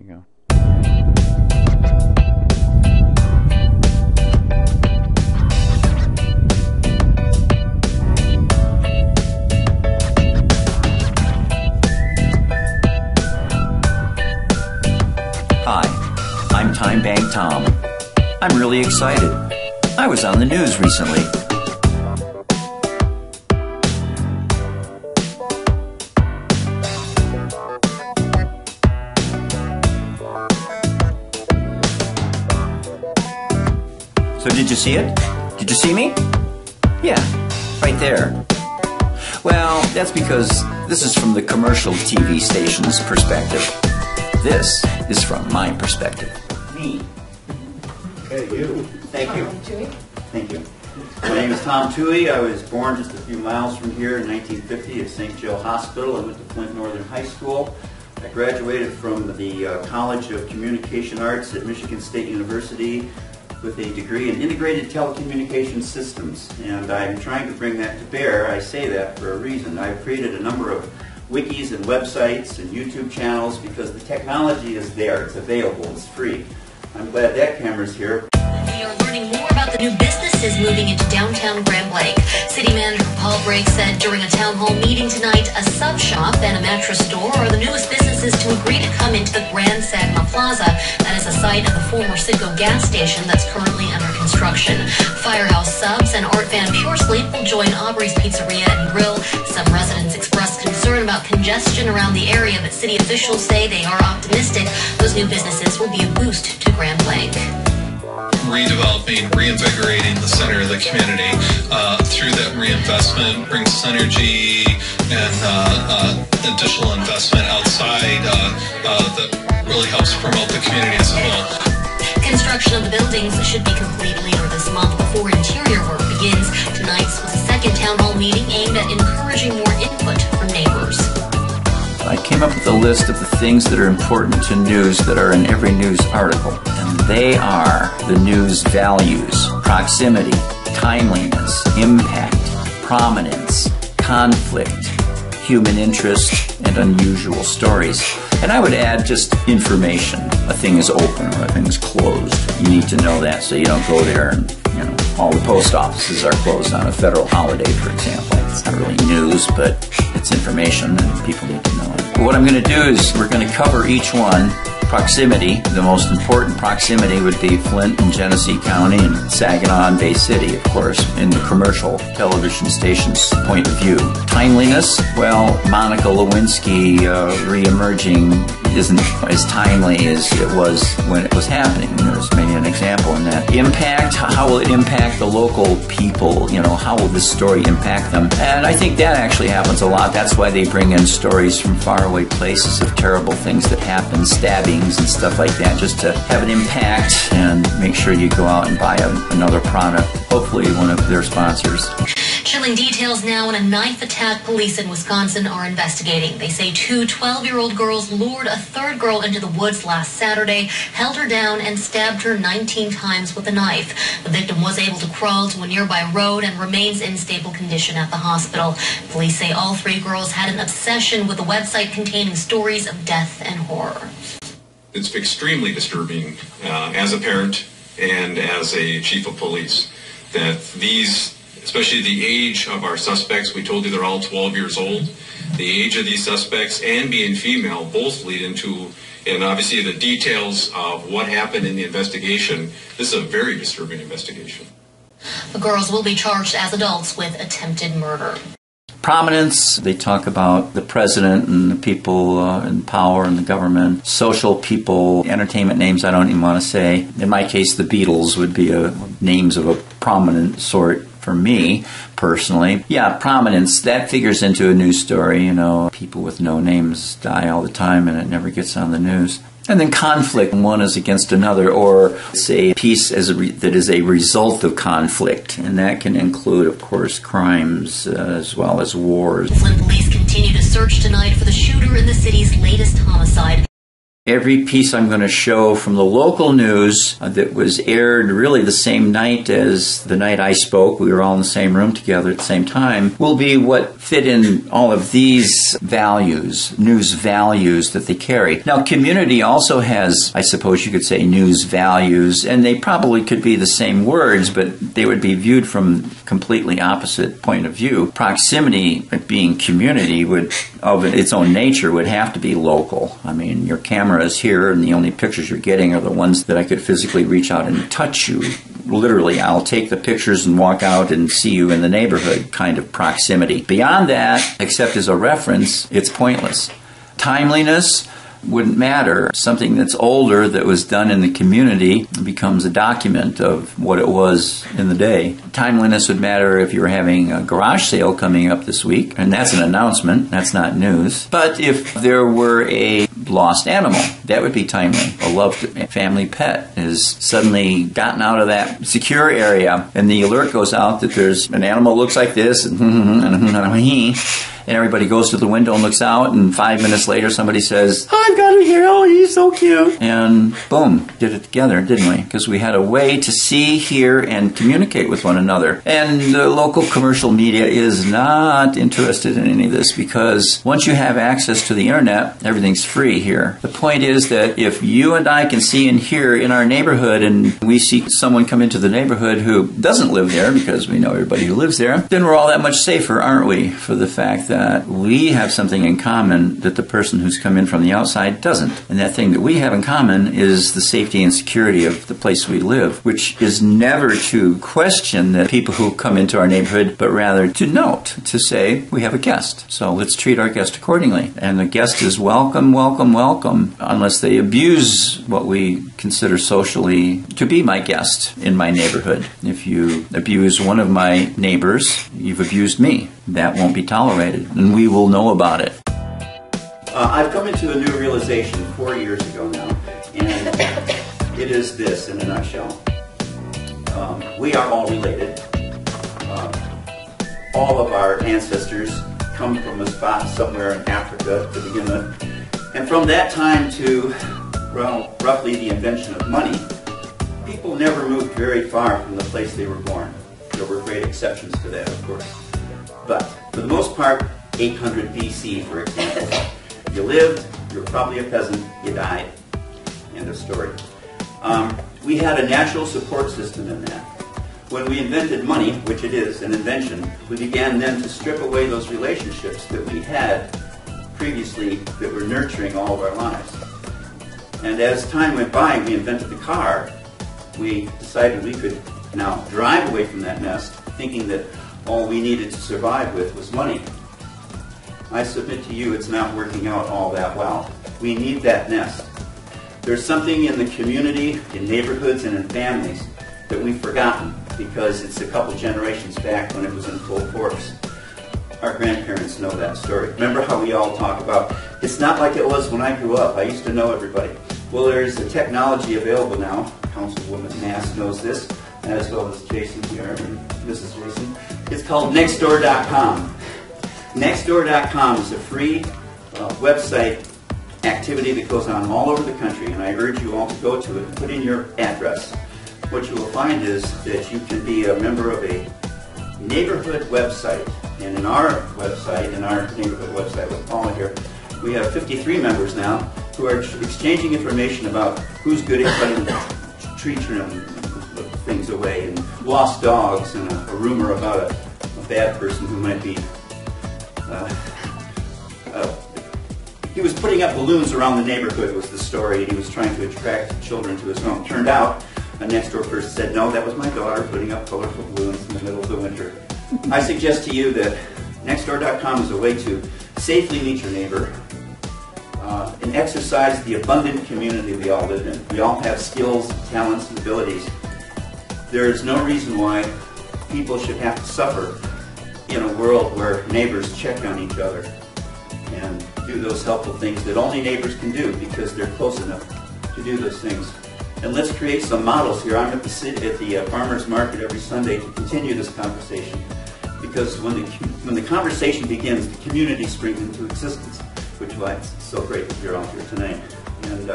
go. Hi, I'm TimeBank Tom. I'm really excited. I was on the news recently. So did you see it? Did you see me? Yeah, right there. Well, that's because this is from the commercial TV station's perspective. This is from my perspective. Me. Okay, you. Thank you. Thank you. My name is Tom Toohey. I was born just a few miles from here in 1950 at St. Joe Hospital. I went to Flint Northern High School. I graduated from the College of Communication Arts at Michigan State University with a degree in integrated telecommunication systems. And I'm trying to bring that to bear. I say that for a reason. I've created a number of wikis and websites and YouTube channels because the technology is there. It's available. It's free. I'm glad that camera's here. We are learning more about the new businesses moving into downtown Grand Blanc. City Manager Paul Brake said during a town hall meeting tonight, a sub shop and a mattress store are the newest businesses to agree to come into the Grand Saginaw Plaza. That is a site of the former Citgo gas station that's currently under construction. Firehouse Subs and Art Van Pure Sleep will join Aubrey's Pizzeria and Grill. Some residents expressed concern about congestion around the area, but city officials say they are optimistic those new businesses will be a boost to Grand Blanc. Redeveloping, reinvigorating the center of the community through that reinvestment brings synergy and additional investment outside that really helps promote the community as a whole. Construction of the buildings should be complete later this month before interior work begins. Tonight's was the second town hall meeting aimed at encouraging more input from neighbors. I came up with a list of the things that are important to news that are in every news article. And they are the news values: proximity, timeliness, impact, prominence, conflict, human interest, and unusual stories. And I would add just information. A thing is open or a thing is closed. You need to know that so you don't go there and, all the post offices are closed on a federal holiday, for example. It's not really news, but it's information and people need to know it. But what I'm going to do is we're going to cover each one. Proximity, the most important proximity would be Flint and Genesee County and Saginaw and Bay City, of course, in the commercial television station's point of view. Timeliness, well, Monica Lewinsky re-emerging isn't as timely as it was when it was happening. There's maybe an example in that. Impact, how will it impact the local people? How will this story impact them? And I think that actually happens a lot. That's why they bring in stories from faraway places of terrible things that happen, stabbings and stuff like that, just to have an impact and make sure you go out and buy another product, hopefully one of their sponsors. Chilling details now on a knife attack police in Wisconsin are investigating. They say two 12-year-old girls lured a third girl into the woods last Saturday, held her down, and stabbed her 19 times with a knife. The victim was able to crawl to a nearby road and remains in stable condition at the hospital. Police say all three girls had an obsession with a website containing stories of death and horror. It's extremely disturbing as a parent and as a chief of police that these, especially the age of our suspects, we told you they're all 12 years old. The age of these suspects and being female both lead into, and obviously the details of what happened in the investigation. This is a very disturbing investigation. The girls will be charged as adults with attempted murder. Prominence, they talk about the president and the people in power and the government. Social people, entertainment names I don't even want to say. In my case, the Beatles would be names of a prominent sort for me, personally. Yeah, prominence, that figures into a news story. People with no names die all the time and it never gets on the news. And then conflict, one is against another, or say peace that is a result of conflict. And that can include, of course, crimes as well as wars. Flint police continue to search tonight for the shooter in the city's latest homicide. Every piece I'm going to show from the local news that was aired really the same night as the night I spoke, we were all in the same room together at the same time, will be what fit in all of these values, news values that they carry. Now, community also has, I suppose you could say, news values, and they probably could be the same words, but they would be viewed from completely opposite point of view. Proximity, being community, would, of its own nature, would have to be local. I mean, your camera is here, and the only pictures you're getting are the ones that I could physically reach out and touch you. Literally, I'll take the pictures and walk out and see you in the neighborhood kind of proximity. Beyond that, except as a reference, it's pointless. Timeliness wouldn't matter. Something that's older that was done in the community becomes a document of what it was in the day. Timeliness would matter if you were having a garage sale coming up this week, and that's an announcement, that's not news. But if there were a lost animal, that would be timely. A loved family pet has suddenly gotten out of that secure area, and the alert goes out that there's an animal that looks like this, and everybody goes to the window and looks out, and 5 minutes later somebody says, I've got it here, oh, he's so cute. And boom, did it together, didn't we? Because we had a way to see, hear, and communicate with one another. And the local commercial media is not interested in any of this, because once you have access to the internet, everything's free here. The point is that if you and I can see and hear in our neighborhood, and we see someone come into the neighborhood who doesn't live there, because we know everybody who lives there, then we're all that much safer, aren't we? For the fact that we have something in common that the person who's come in from the outside doesn't. And that thing that we have in common is the safety and security of the place we live, which is never to question the people who come into our neighborhood, but rather to note, to say, we have a guest. So let's treat our guest accordingly. And the guest is welcome, welcome, welcome, unless they abuse what we consider socially to be my guest in my neighborhood. If you abuse one of my neighbors, you've abused me. That won't be tolerated, and we will know about it. I've come into a new realization 4 years ago now, and it is this in a nutshell. We are all related. All of our ancestors come from a spot somewhere in Africa to begin with. And from that time to, well, roughly the invention of money, people never moved very far from the place they were born. There were great exceptions to that, of course. But for the most part, 800 BC, for example, you lived, you were probably a peasant, you died. End of story. We had a natural support system in that. When we invented money, which it is an invention, we began then to strip away those relationships that we had previously that were nurturing all of our lives. And as time went by, we invented the car. We decided we could now drive away from that nest, thinking that all we needed to survive with was money. I submit to you it's not working out all that well. We need that nest. There's something in the community, in neighborhoods, and in families that we've forgotten because it's a couple generations back when it was in full force. Our grandparents know that story. Remember how we all talk about, it's not like it was when I grew up. I used to know everybody. Well, there's a technology available now. Councilwoman Mass knows this, as well as Jason here and Mrs. Jason. It's called Nextdoor.com. Nextdoor.com is a free website activity that goes on all over the country, and I urge you all to go to it and put in your address. What you will find is that you can be a member of a neighborhood website. And in our website, in our neighborhood website with Paula here, we have 53 members now who are exchanging information about who's good at cutting tree trim things away, and lost dogs, and a rumor about a bad person who might be he was putting up balloons around the neighborhood was the story, and he was trying to attract children to his home. Turned out, a next door person said, no, that was my daughter putting up colorful balloons in the middle of the winter. I suggest to you that Nextdoor.com is a way to safely meet your neighbor and exercise the abundant community we all live in. We all have skills, talents, and abilities. There is no reason why people should have to suffer in a world where neighbors check on each other and do those helpful things that only neighbors can do because they're close enough to do those things. And let's create some models here. I'm at the farmers market every Sunday to continue this conversation, because when the conversation begins, the community springs into existence, which is why it's so great that you're all here tonight. And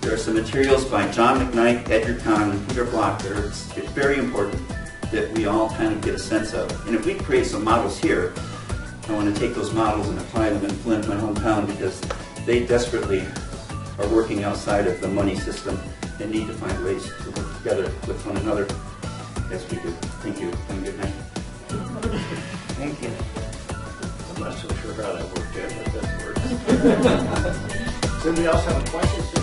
there are some materials by John McKnight, Edgar Kahn, and Peter Block that are it's very important that we all kind of get a sense of. And if we create some models here, I want to take those models and apply them in Flint, my hometown, because they desperately are working outside of the money system and need to find ways to work together with one another as we do. Thank you, and good night. Thank you. I'm not so sure how that worked yet, but that works. Does anybody else have a question?